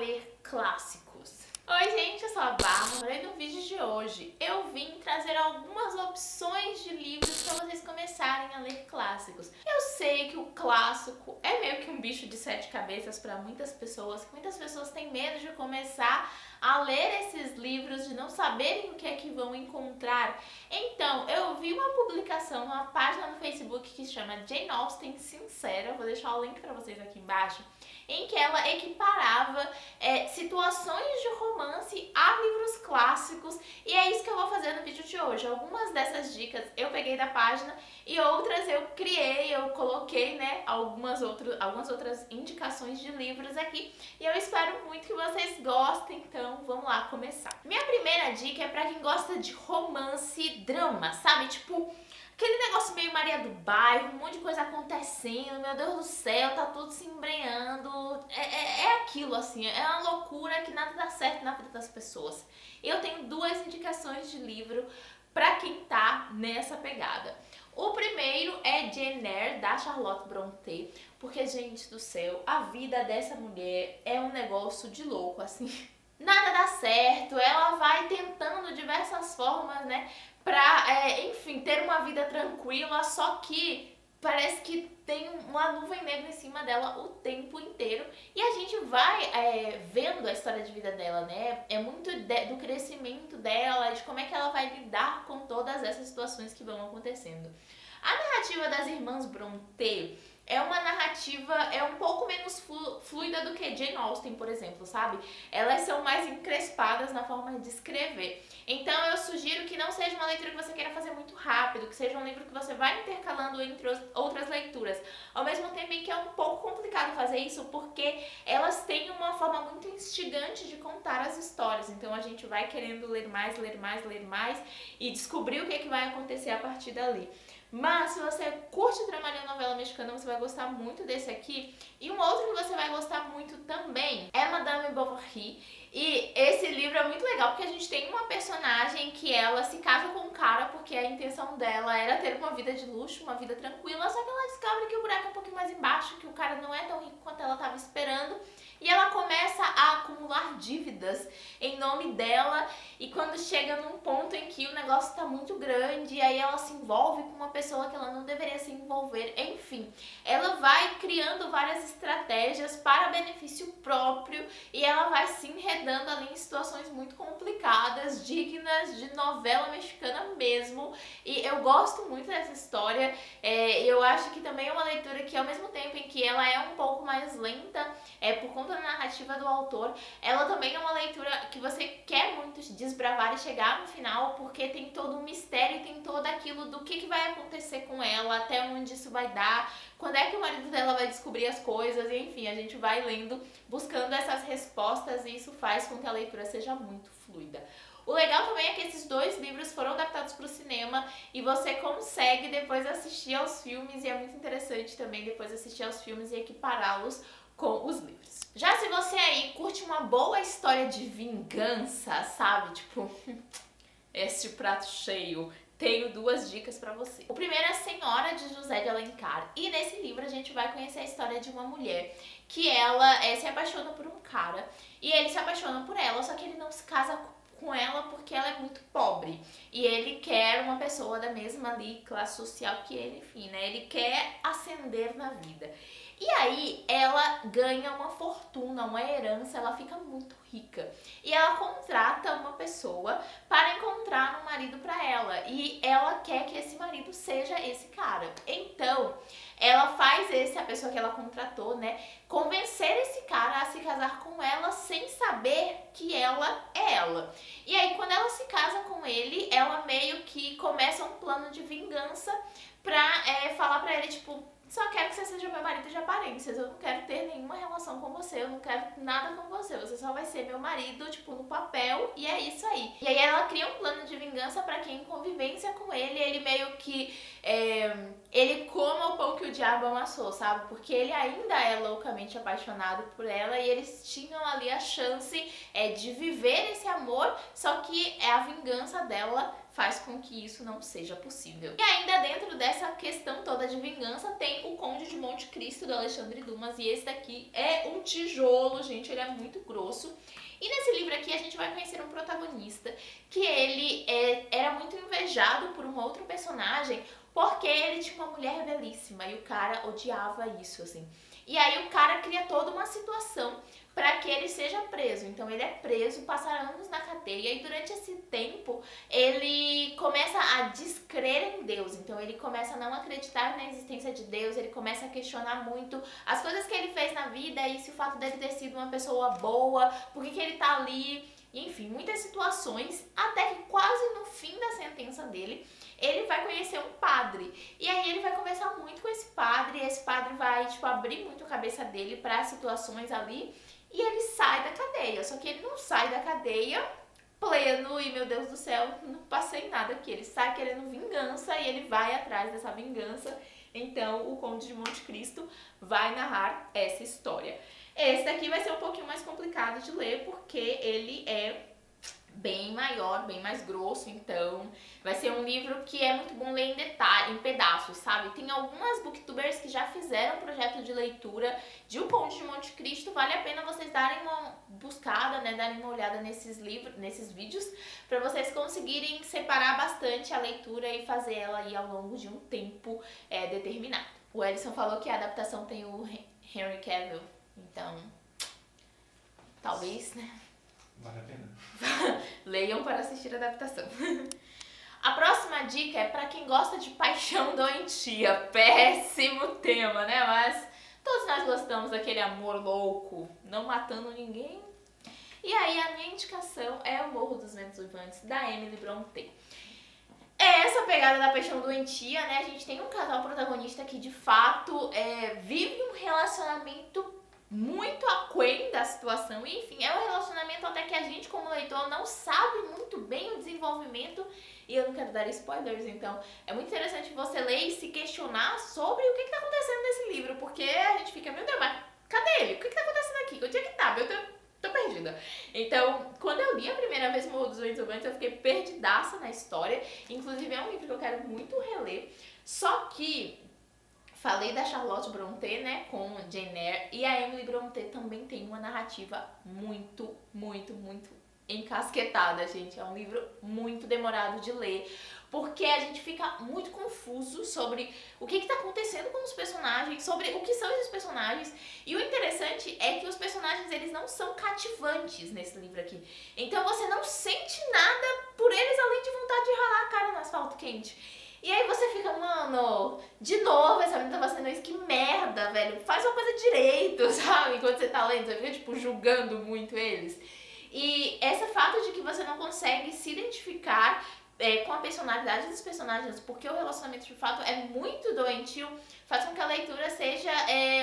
ler clássicos. Oi gente, eu sou a Bárbara e no vídeo de hoje eu vim trazer algumas opções de livros para vocês começarem a ler clássicos. Eu sei que o clássico é meio que um bicho de sete cabeças para muitas pessoas, que muitas pessoas têm medo de começar a ler esses livros, de não saberem o que é que vão encontrar. Então, eu vi uma publicação numa página no Facebook que se chama Jane Austen Sincera, vou deixar o link para vocês aqui embaixo, em que ela equiparava situações de romance a livros clássicos, e é isso que eu vou fazer no vídeo de hoje. Algumas dessas dicas eu peguei da página e outras eu criei, eu coloquei, né, algumas outras indicações de livros aqui, e eu espero muito que vocês gostem. Então vamos lá começar. Minha primeira dica é pra quem gosta de romance drama, sabe? Tipo, aquele negócio meio Maria do Bairro, um monte de coisa acontecendo, meu Deus do céu, tá tudo se embrenhando. É aquilo, assim, é uma loucura que nada dá certo na vida das pessoas. Eu tenho duas indicações de livro pra quem tá nessa pegada. O primeiro é Jane Eyre, da Charlotte Brontë, porque, gente do céu, a vida dessa mulher é um negócio de louco, assim. Nada dá certo, ela vai tentando diversas formas, né, pra, enfim, ter uma vida tranquila, só que parece que tem uma nuvem negra em cima dela o tempo inteiro. E a gente vai vendo a história de vida dela, né, é muito do crescimento dela, de como é que ela vai lidar com todas essas situações que vão acontecendo. A narrativa das irmãs Brontë é uma narrativa um pouco menos fluida do que Jane Austen, por exemplo, sabe? Elas são mais encrespadas na forma de escrever. Então eu sugiro que não seja uma leitura que você queira fazer muito rápido, que seja um livro que você vai intercalando entre outras leituras. Ao mesmo tempo em que é um pouco complicado fazer isso, porque elas têm uma forma muito instigante de contar as histórias. Então a gente vai querendo ler mais, ler mais, ler mais e descobrir o que é que vai acontecer a partir dali. Mas se você curte drama e novela mexicana, você vai gostar muito desse aqui. E um outro que você vai gostar muito também é Madame Bovary. E esse livro é muito legal porque a gente tem uma personagem que ela se casa com um cara porque a intenção dela era ter uma vida de luxo, uma vida tranquila, só que ela descobre que o buraco é um pouquinho mais embaixo, que o cara não é tão rico quanto ela estava esperando. E ela começa a acumular dívidas em nome dela, e quando chega num ponto em que o negócio está muito grande, aí ela se envolve com uma pessoa que ela não deveria se envolver. Enfim, ela vai criando várias estratégias para benefício próprio e ela vai se enredando ali em situações muito complicadas, dignas de novela mexicana mesmo. E eu gosto muito dessa história. Eu acho que também é uma leitura que, ao mesmo tempo em que ela é um pouco mais lenta, por conta da narrativa do autor, ela também é uma leitura que você quer muito desbravar e chegar no final, porque tem todo um mistério, tem todo aquilo do que vai acontecer com ela, até onde isso vai dar, quando é que o marido dela vai descobrir as coisas, e enfim, a gente vai lendo, buscando essas respostas, e isso faz com que a leitura seja muito fluida. O legal também é que esses dois livros foram adaptados para o cinema e você consegue depois assistir aos filmes, e é muito interessante também depois assistir aos filmes e equipará-los com os livros. Já se você aí curte uma boa história de vingança, sabe? Tipo, esse prato cheio, tenho duas dicas pra você. O primeiro é A Senhora de José de Alencar. E nesse livro a gente vai conhecer a história de uma mulher que ela se apaixona por um cara e ele se apaixona por ela, só que ele não se casa com ela porque ela é muito pobre. E ele quer uma pessoa da mesma ali, classe social que ele, enfim, né? Ele quer ascender na vida. E aí ela ganha uma fortuna, uma herança, ela fica muito rica. E ela contrata uma pessoa para encontrar um marido para ela. E ela quer que esse marido seja esse cara. Então, ela faz a pessoa que ela contratou, né, convencer esse cara a se casar com ela sem saber que ela é ela. E aí, quando ela se casa com ele, ela meio que começa um plano de vingança pra falar pra ele, tipo, só quero que você seja meu marido de aparências, eu não quero ter nenhuma relação com você, eu não quero nada com você, você só vai ser meu marido, tipo, no papel, e é isso aí. E aí ela cria um plano de vingança pra que em convivência com ele meio que, ele coma o pão que o diabo amassou, sabe? Porque ele ainda é loucamente apaixonado por ela e eles tinham ali a chance de viver esse amor, só que a vingança dela faz com que isso não seja possível. E ainda dentro dessa questão toda de vingança tem tem O Conde de Monte Cristo, do Alexandre Dumas, e esse daqui é um tijolo, gente, ele é muito grosso. E nesse livro aqui a gente vai conhecer um protagonista que ele era muito invejado por um outro personagem porque ele tinha uma mulher belíssima e o cara odiava isso, assim. E aí o cara cria toda uma situação para que ele seja preso. Então ele é preso, passa anos na cadeia e durante esse tempo ele começa a descrer em Deus. Então ele começa a não acreditar na existência de Deus, ele começa a questionar muito as coisas que ele fez na vida e se o fato dele ter sido uma pessoa boa, por que ele tá ali, enfim, muitas situações, até que quase no fim da sentença dele, ele vai conhecer um padre. E aí ele vai conversar muito com esse padre, e esse padre vai, abrir muito a cabeça dele para situações ali, e ele sai da cadeia. Só que ele não sai da cadeia pleno e, meu Deus do céu, não passei nada aqui. Ele sai querendo vingança e ele vai atrás dessa vingança. Então, o Conde de Monte Cristo vai narrar essa história. Esse daqui vai ser um pouquinho mais complicado de ler, porque ele é bem maior, bem mais grosso, então vai ser um livro que é muito bom ler em detalhe, em pedaços, sabe? Tem algumas booktubers que já fizeram projeto de leitura de O Conde de Monte Cristo, vale a pena vocês darem uma buscada, né, darem uma olhada nesses livros, nesses vídeos, para vocês conseguirem separar bastante a leitura e fazer ela aí ao longo de um tempo determinado. O Ellison falou que a adaptação tem o Henry Cavill, então talvez, né? Vale a pena. Leiam para assistir a adaptação. A próxima dica é para quem gosta de Paixão Doentia. Péssimo tema, né? Mas todos nós gostamos daquele amor louco, não matando ninguém. E aí a minha indicação é O Morro dos Ventos Uivantes, da Emily Brontë. É essa pegada da paixão doentia, né? A gente tem um casal protagonista que de fato vive um relacionamento muito aquém da situação, e enfim, é um relacionamento até que a gente como leitor não sabe muito bem o desenvolvimento, e eu não quero dar spoilers, então é muito interessante você ler e se questionar sobre o que está acontecendo nesse livro, porque a gente fica, meu Deus, mas cadê ele? O que está acontecendo aqui? Onde é que tá? Eu tô perdida. Então, quando eu li a primeira vez Morro dos Ventos Uivantes, eu fiquei perdidaça na história, inclusive é um livro que eu quero muito reler, só que falei da Charlotte Brontë, né, com Jane Eyre, e a Emily Brontë também tem uma narrativa muito, muito, muito encasquetada, gente. É um livro muito demorado de ler, porque a gente fica muito confuso sobre o que está acontecendo com os personagens, sobre o que são esses personagens, e o interessante é que os personagens, eles não são cativantes nesse livro aqui. Então você não sente nada por eles, além de vontade de ralar a cara no asfalto quente. E aí você fica, mano, de novo essa menina tá fazendo isso, que merda, velho. Faz uma coisa direito, sabe? Enquanto você tá lendo, você fica, tipo, julgando muito eles. E esse fato de que você não consegue se identificar com a personalidade dos personagens, porque o relacionamento de fato é muito doentio, faz com que a leitura seja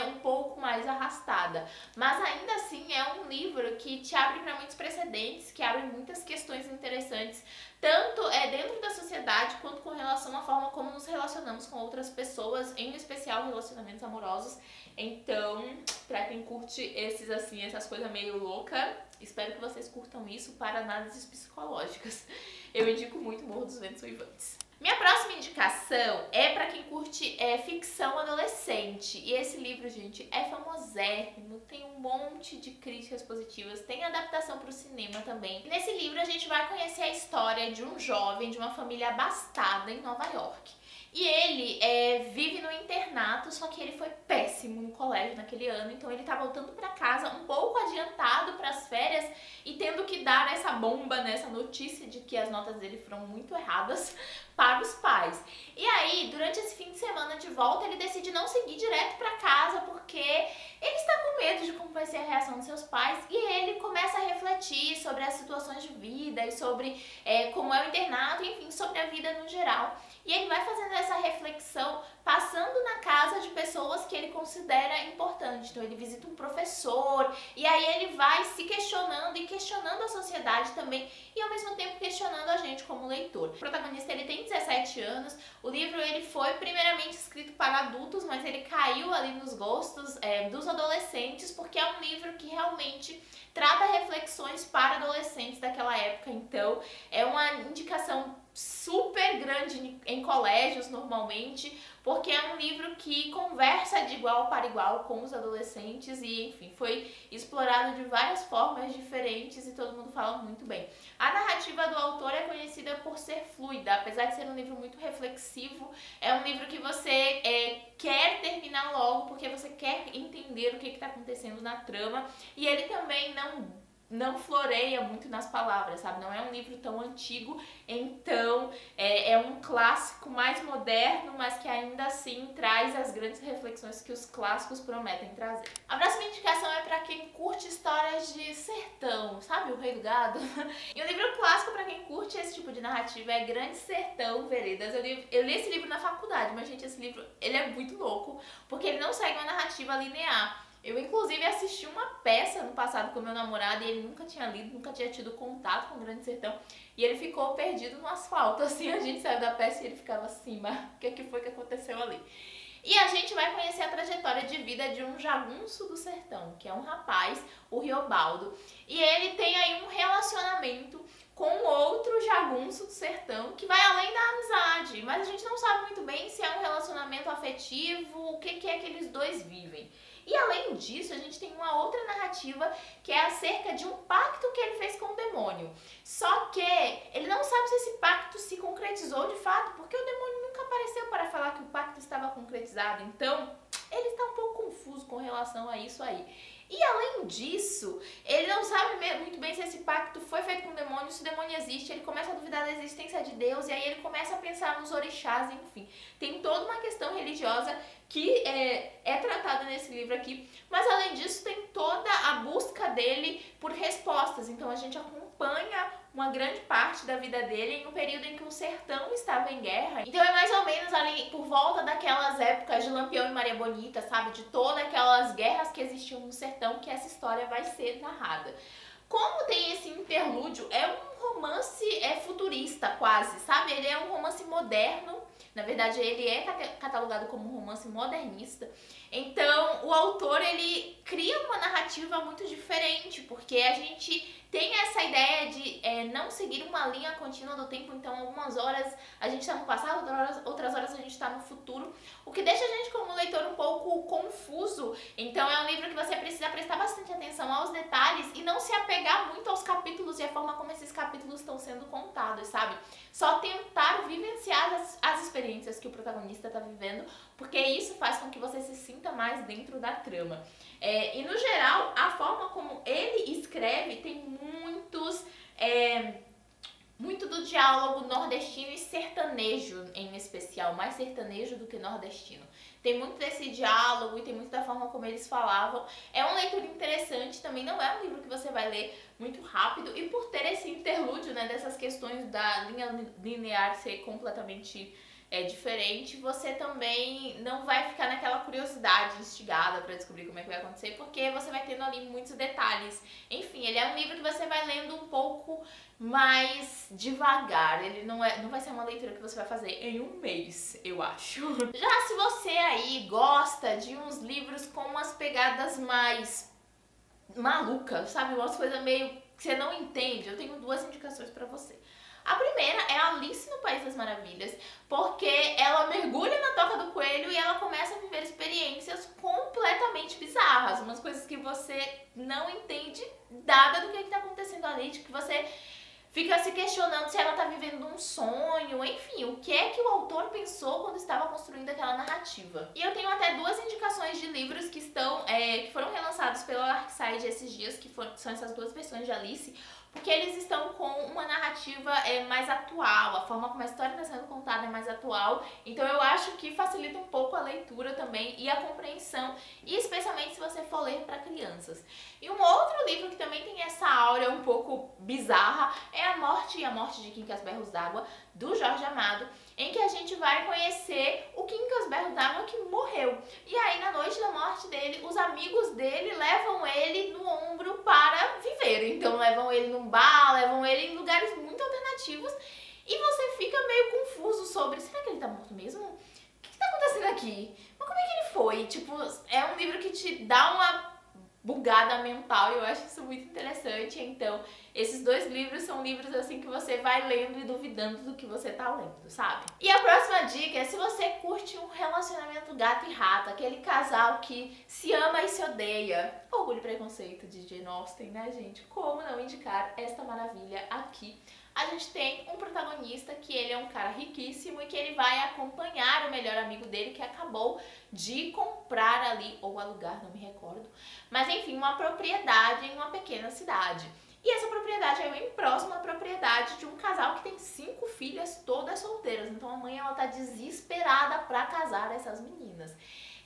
um pouco mais arrastada. Mas ainda assim é um livro que te abre para muitos precedentes, que abre muitas questões interessantes, tanto dentro da sociedade quanto com relação à forma como nos relacionamos com outras pessoas, em especial relacionamentos amorosos. Então, pra quem curte essas coisas meio loucas, espero que vocês curtam isso para análises psicológicas. Eu indico muito Morro dos Ventos Uivantes. Minha próxima indicação é pra quem curte ficção adolescente. E esse livro, gente, é famosérrimo, tem um monte de críticas positivas, tem adaptação pro cinema também. E nesse livro a gente vai conhecer a história de um jovem de uma família abastada em Nova York. E ele vive no internato, só que ele foi péssimo no colégio naquele ano, então ele tá voltando pra casa um pouco adiantado pras férias e tendo que dar essa bomba, né, essa notícia de que as notas dele foram muito erradas para os pais. E aí, durante esse fim de semana de volta, ele decide não seguir direto pra casa porque ele está com medo de como vai ser a reação dos seus pais, e ele começa a refletir sobre as situações de vida e sobre como é o internato, enfim, sobre a vida no geral. E ele vai fazendo essa reflexão passando na casa de pessoas que ele considera importante. Então ele visita um professor e aí ele vai se questionando e questionando a sociedade também, e ao mesmo tempo questionando a gente como leitor. O protagonista, ele tem 17 anos, o livro ele foi primeiramente escrito para adultos, mas ele caiu ali nos gostos dos adolescentes, porque é um livro que realmente trata reflexões para adolescentes daquela época. Então é uma indicação super grande em colégios normalmente, porque é um livro que conversa de igual para igual com os adolescentes e, enfim, foi explorado de várias formas diferentes e todo mundo fala muito bem. A narrativa do autor é conhecida por ser fluida, apesar de ser um livro muito reflexivo, é um livro que você quer terminar logo porque você quer entender o que está acontecendo na trama, e ele também não floreia muito nas palavras, sabe? Não é um livro tão antigo, então é um clássico mais moderno, mas que ainda assim traz as grandes reflexões que os clássicos prometem trazer. A próxima indicação é para quem curte histórias de sertão, sabe? O Rei do Gado. E um livro clássico para quem curte esse tipo de narrativa é Grande Sertão Veredas. Eu li esse livro na faculdade, mas gente, esse livro ele é muito louco, porque ele não segue uma narrativa linear. Eu, inclusive, assisti uma peça no passado com meu namorado e ele nunca tinha lido, nunca tinha tido contato com o Grande Sertão. E ele ficou perdido no asfalto, assim, a gente saiu da peça e ele ficava assim, mas o que foi que aconteceu ali? E a gente vai conhecer a trajetória de vida de um jagunço do sertão, que é um rapaz, o Riobaldo. E ele tem aí um relacionamento com outro jagunço do sertão que vai além da amizade. Mas a gente não sabe muito bem se é um relacionamento afetivo, o que é que eles dois vivem. E além disso, a gente tem uma outra narrativa que é acerca de um pacto que ele fez com o demônio. Só que ele não sabe se esse pacto se concretizou de fato, porque o demônio nunca apareceu para falar que o pacto estava concretizado. Então, ele está um pouco confuso com relação a isso aí. E além disso, ele não sabe muito bem se esse pacto foi feito com o demônio, se o demônio existe, ele começa a duvidar da existência de Deus e aí ele começa a pensar nos orixás, enfim. Tem toda uma questão religiosa que é tratada nesse livro aqui, mas além disso tem toda a busca dele por respostas, então a gente acompanha uma grande parte da vida dele em um período em que o sertão estava em guerra. Então é mais ou menos ali por volta daquelas épocas de Lampião e Maria Bonita, sabe? De todas aquelas guerras que existiam no sertão que essa história vai ser narrada. Como tem esse interlúdio, é um romance futurista quase, sabe? Ele é um romance moderno, na verdade ele é catalogado como um romance modernista. Então o autor ele cria uma narrativa muito diferente, porque a gente tem essa ideia de não seguir uma linha contínua do tempo, então algumas horas a gente está no passado, outras horas a gente está no futuro, o que deixa a gente como leitor um pouco confuso. Então é um livro que você precisa prestar bastante atenção aos detalhes e não se apegar muito aos capítulos e a forma como esses capítulos estão sendo contados, sabe? Só tentar vivenciar as experiências que o protagonista está vivendo, porque isso faz com que você se sinta mais dentro da trama. E no geral, a forma como ele escreve tem muito do diálogo nordestino e sertanejo em especial, mais sertanejo do que nordestino. Tem muito desse diálogo e tem muito da forma como eles falavam. É uma leitura interessante, também não é um livro que você vai ler muito rápido, e por ter esse interlúdio, né, dessas questões da linha linear ser completamente diferente, você também não vai ficar naquela curiosidade instigada para descobrir como é que vai acontecer, porque você vai tendo ali muitos detalhes. Enfim, ele é um livro que você vai lendo um pouco mais devagar, ele não vai ser uma leitura que você vai fazer em um mês, eu acho. Já se você aí gosta de uns livros com umas pegadas mais malucas, sabe, umas coisas meio que você não entende, eu tenho duas indicações para você. A primeira é Alice no País das Maravilhas, porque ela mergulha na toca do coelho e ela começa a viver experiências completamente bizarras, umas coisas que você não entende nada do que está acontecendo ali, de que você fica se questionando se ela está vivendo um sonho, enfim, o que é que o autor pensou quando estava construindo aquela narrativa. E eu tenho até duas indicações de livros que foram relançados pela Arcside esses dias, são essas duas versões de Alice, porque eles estão com uma narrativa mais atual, a forma como a história está sendo contada é mais atual, então eu acho que facilita um pouco a leitura também e a compreensão, e especialmente se você for ler para crianças. E um outro livro que também tem essa áurea um pouco bizarra é A Morte e a Morte de Quincas Berros d'Água, do Jorge Amado, em que a gente vai conhecer o Quincas Berros d'Água que morreu. E aí, na noite da morte dele, os amigos dele levam ele no ombro para viver. Então, levam ele num bar, levam ele em lugares muito alternativos. E você fica meio confuso sobre, será que ele tá morto mesmo? O que tá acontecendo aqui? Mas como é que ele foi? Tipo, é um livro que te dá bugada mental, e eu acho isso muito interessante. Então, esses dois livros são livros assim que você vai lendo e duvidando do que você tá lendo, sabe? E a próxima dica é se você curte um relacionamento gato e rato, aquele casal que se ama e se odeia. Orgulho e Preconceito de Jane Austen, né, gente? Como não indicar esta maravilha aqui? A gente tem um protagonista que ele é um cara riquíssimo e que ele vai acompanhar o melhor amigo dele que acabou de comprar ali, ou alugar, não me recordo, mas enfim, uma propriedade em uma pequena cidade. E essa propriedade é bem próxima à propriedade de um casal que tem 5 filhas, todas solteiras. Então a mãe, ela tá desesperada pra casar essas meninas.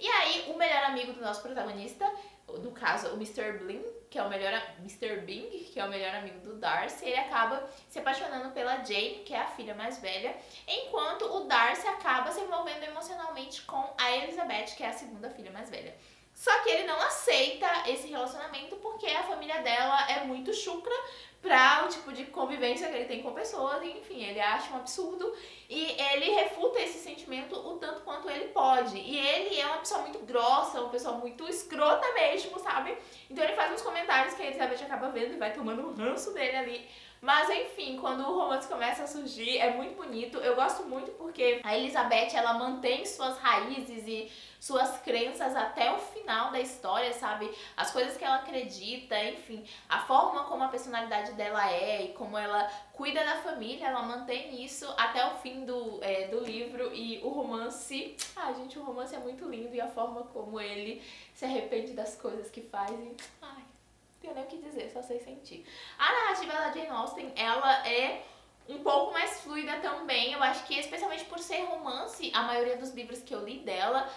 E aí, o melhor amigo do nosso protagonista, no caso, o Mr. Bling, que é o melhor Mr. Bing, que é o melhor amigo do Darcy, ele acaba se apaixonando pela Jane, que é a filha mais velha, enquanto o Darcy acaba se envolvendo emocionalmente com a Elizabeth, que é a segunda filha mais velha. Só que ele não aceita esse relacionamento porque a família dela é muito chucra para o tipo de convivência que ele tem com pessoas, e enfim, ele acha um absurdo e ele refuta esse sentimento o tanto quanto ele pode. E ele é uma pessoa muito grossa, uma pessoa muito escrota mesmo, sabe? Então ele faz uns comentários que a Elizabeth acaba vendo e vai tomando um ranço dele ali. Mas enfim, quando o romance começa a surgir, é muito bonito. Eu gosto muito porque a Elizabeth, ela mantém suas raízes e suas crenças até o final da história, sabe? As coisas que ela acredita, enfim, a forma como a personalidade dela é e como ela cuida da família, ela mantém isso até o fim do livro. E o romance, gente, o romance é muito lindo, e a forma como ele se arrepende das coisas que faz e, não tenho nem o que dizer, só sei sentir. A narrativa da Jane Austen, ela é um pouco mais fluida também. Eu acho que, especialmente por ser romance, a maioria dos livros que eu li dela,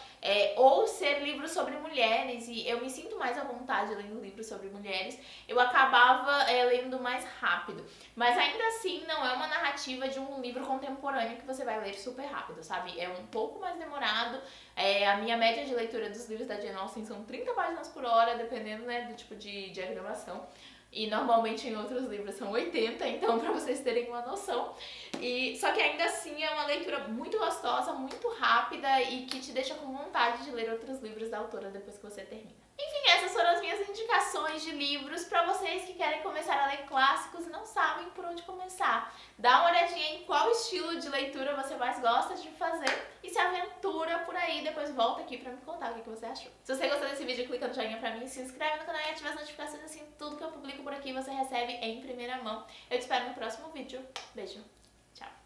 ou ser livros sobre mulheres, e eu me sinto mais à vontade lendo livros sobre mulheres, eu acabava lendo mais rápido. Mas ainda assim, não é uma narrativa de um livro contemporâneo que você vai ler super rápido, sabe? É um pouco mais demorado. A minha média de leitura dos livros da Jane Austen são 30 páginas por hora, dependendo, né, do tipo de diagramação. E normalmente em outros livros são 80, então pra vocês terem uma noção. Só que ainda assim é uma leitura muito gostosa, muito rápida e que te deixa com vontade de ler outros livros da autora depois que você termina. Enfim, essas foram as minhas indicações de livros pra vocês que querem começar a ler clássicos e não sabem por onde começar. Dá uma olhadinha em qual estilo de leitura você mais gosta de fazer e se aventura por aí. Depois volta aqui pra me contar o que você achou. Se você gostou desse vídeo, clica no joinha pra mim, se inscreve no canal e ativa as notificações, assim tudo que eu publico por aqui você recebe em primeira mão. Eu te espero no próximo vídeo. Beijo!